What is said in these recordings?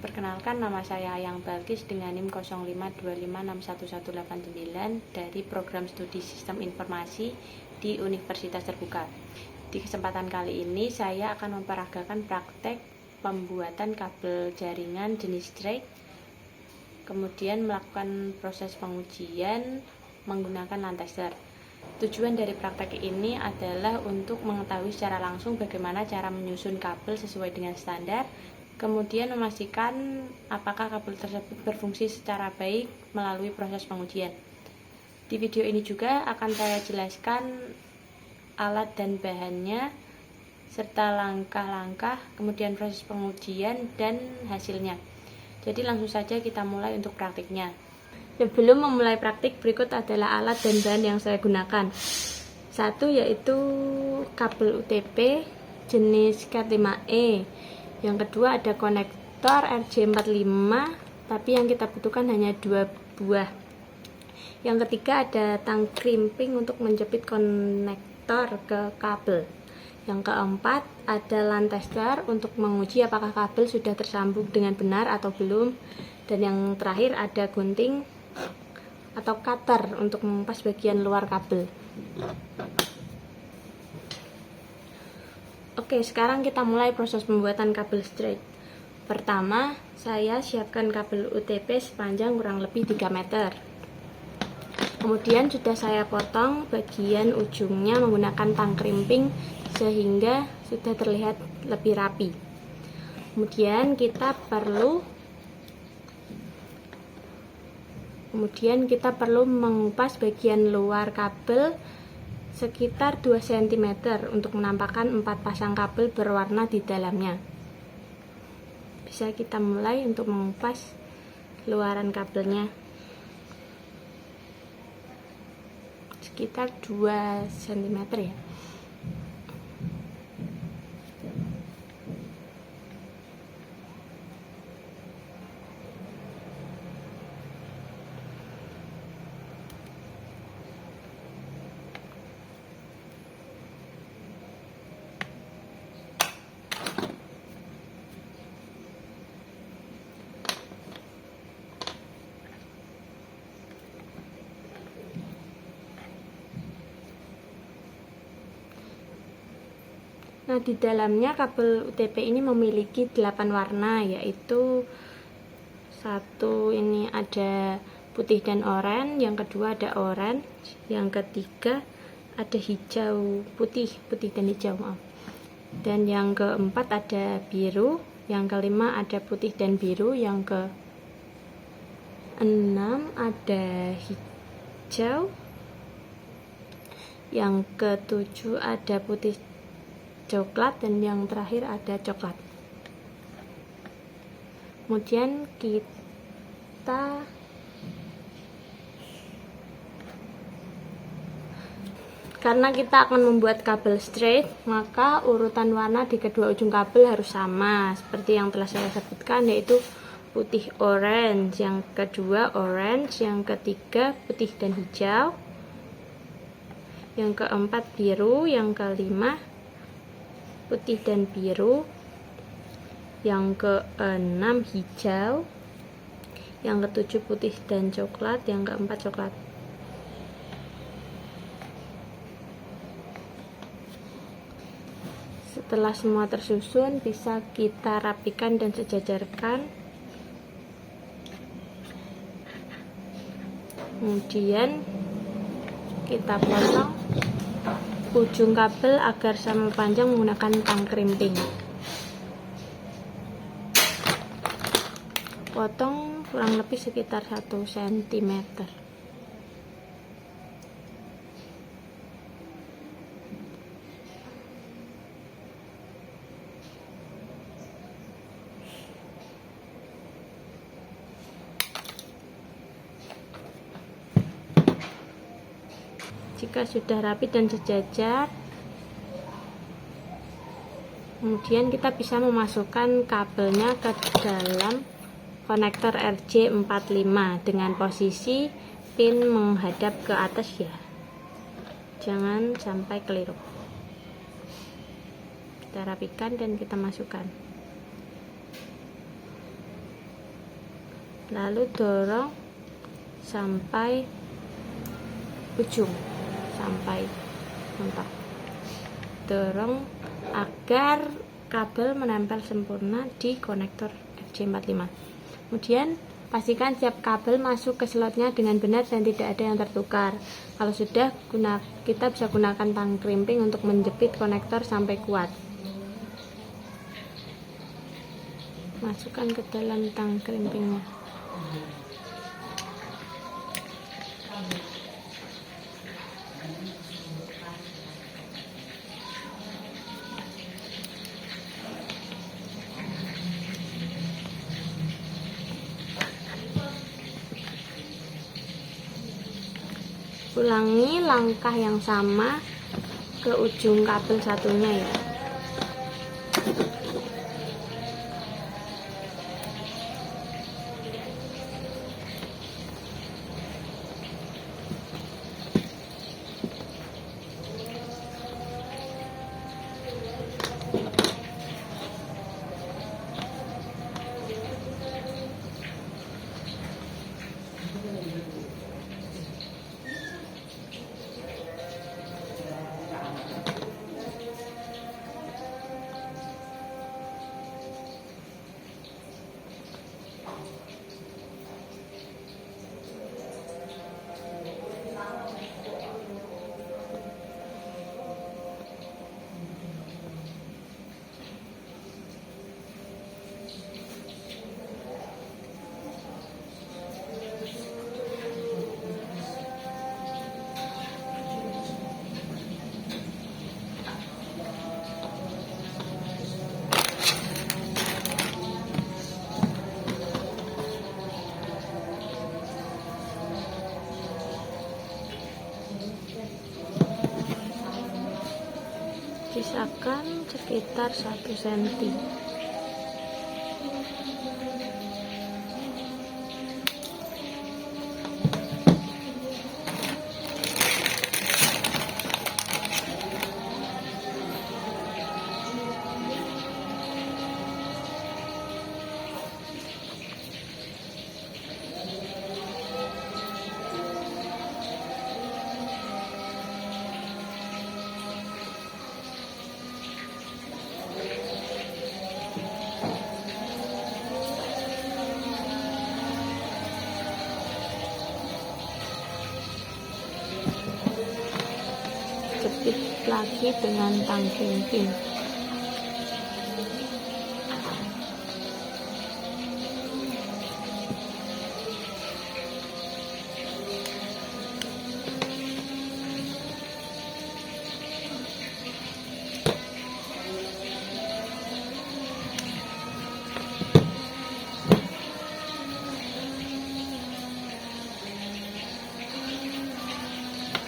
Perkenalkan, nama saya Ayang Balkis dengan NIM 0525611189 dari Program Studi Sistem Informasi di Universitas Terbuka. Di kesempatan kali ini saya akan memperagakan praktek pembuatan kabel jaringan jenis straight, kemudian melakukan proses pengujian menggunakan line tester. Tujuan dari praktek ini adalah untuk mengetahui secara langsung bagaimana cara menyusun kabel sesuai dengan standar, kemudian memastikan apakah kabel tersebut berfungsi secara baik melalui proses pengujian. Di video ini juga akan saya jelaskan alat dan bahannya, serta langkah-langkah, kemudian proses pengujian dan hasilnya. Jadi langsung saja kita mulai untuk praktiknya. Sebelum memulai praktik, berikut adalah alat dan bahan yang saya gunakan. Satu yaitu kabel UTP jenis Cat5e. Yang kedua ada konektor RJ45, tapi yang kita butuhkan hanya 2 buah. Yang ketiga ada tang crimping untuk menjepit konektor ke kabel. Yang keempat ada line tester untuk menguji apakah kabel sudah tersambung dengan benar atau belum. Dan yang terakhir ada gunting atau cutter untuk mengupas bagian luar kabel. Oke, sekarang kita mulai proses pembuatan kabel straight. Pertama, saya siapkan kabel UTP sepanjang kurang lebih 3 meter. Kemudian sudah saya potong bagian ujungnya menggunakan tang crimping sehingga sudah terlihat lebih rapi. Kemudian kita perlu mengupas bagian luar kabel sekitar 2 cm untuk menampakkan 4 pasang kabel berwarna di dalamnya. Bisa kita mulai untuk mengupas luaran kabelnya sekitar 2 cm ya. Nah, di dalamnya kabel UTP ini memiliki 8 warna, yaitu satu ini ada putih dan oranye, yang kedua ada orange, yang ketiga ada hijau putih dan hijau, dan yang keempat ada biru, yang kelima ada putih dan biru, yang keenam ada hijau, yang ketujuh ada putih coklat, dan yang terakhir ada coklat. Kemudian karena kita akan membuat kabel straight, maka urutan warna di kedua ujung kabel harus sama seperti yang telah saya sebutkan, yaitu putih orange, yang kedua orange, yang ketiga putih dan hijau, yang keempat biru, yang kelima putih dan biru, yang keenam hijau, yang ketujuh putih dan coklat, yang keempat coklat. Setelah semua tersusun, bisa kita rapikan dan sejajarkan. Kemudian kita potong ujung kabel agar sama panjang menggunakan tang crimping. Potong kurang lebih sekitar 1 cm. Jika sudah rapi dan sejajar, kemudian kita bisa memasukkan kabelnya ke dalam konektor RJ45 dengan posisi pin menghadap ke atas ya, jangan sampai keliru. Kita rapikan dan kita masukkan. lalu dorong sampai ujung, sampai mentok. Dorong agar kabel menempel sempurna di konektor FC45. Kemudian pastikan setiap kabel masuk ke slotnya dengan benar dan tidak ada yang tertukar. Kalau sudah, kita bisa gunakan tang krimping untuk menjepit konektor sampai kuat. Masukkan ke dalam tang krimpingnya. Ulangi langkah yang sama ke ujung kabel satunya ya. Sisakan sekitar 1 cm. Jepit lagi dengan tang krimping.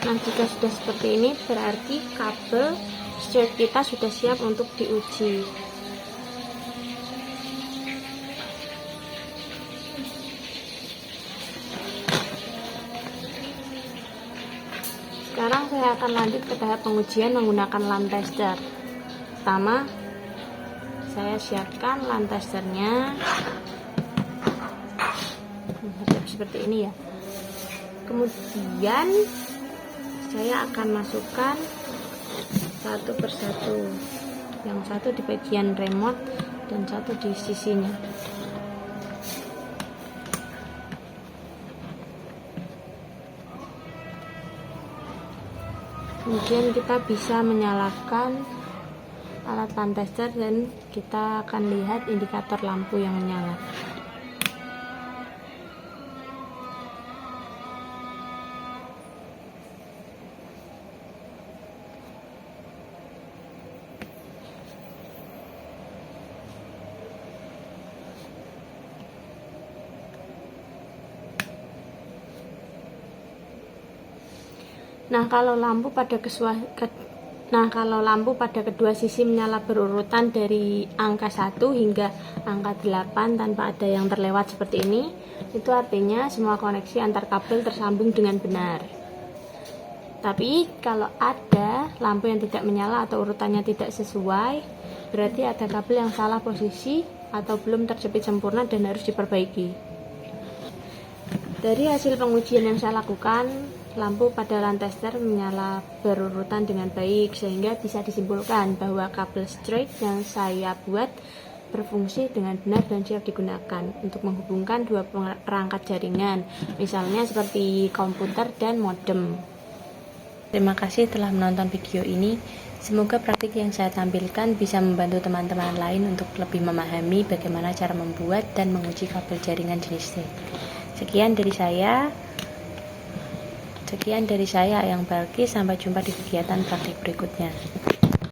Nah, jika sudah seperti ini berarti kabel strip kita sudah siap untuk diuji. Sekarang saya akan lanjut ke tahap pengujian menggunakan lamp tester. Pertama, saya siapkan lamp testernya seperti ini ya. Kemudian saya akan masukkan satu persatu, yang satu di bagian remote dan satu di sisinya. Kemudian kita bisa menyalakan alat lamp tester dan kita akan lihat indikator lampu yang menyala. Nah, kalau lampu pada kedua sisi menyala berurutan dari angka 1 hingga angka 8 tanpa ada yang terlewat seperti ini, itu artinya semua koneksi antar kabel tersambung dengan benar. Tapi kalau ada lampu yang tidak menyala atau urutannya tidak sesuai, berarti ada kabel yang salah posisi atau belum terjepit sempurna dan harus diperbaiki. Dari hasil pengujian yang saya lakukan, lampu pada LAN tester menyala berurutan dengan baik, sehingga bisa disimpulkan bahwa kabel straight yang saya buat berfungsi dengan benar dan siap digunakan untuk menghubungkan dua perangkat jaringan, misalnya seperti komputer dan modem. Terima kasih telah menonton video ini. Semoga praktik yang saya tampilkan bisa membantu teman-teman lain untuk lebih memahami bagaimana cara membuat dan menguji kabel jaringan jenis C. Sekian dari saya, Ayang Balkis. Sampai jumpa di kegiatan praktik berikutnya.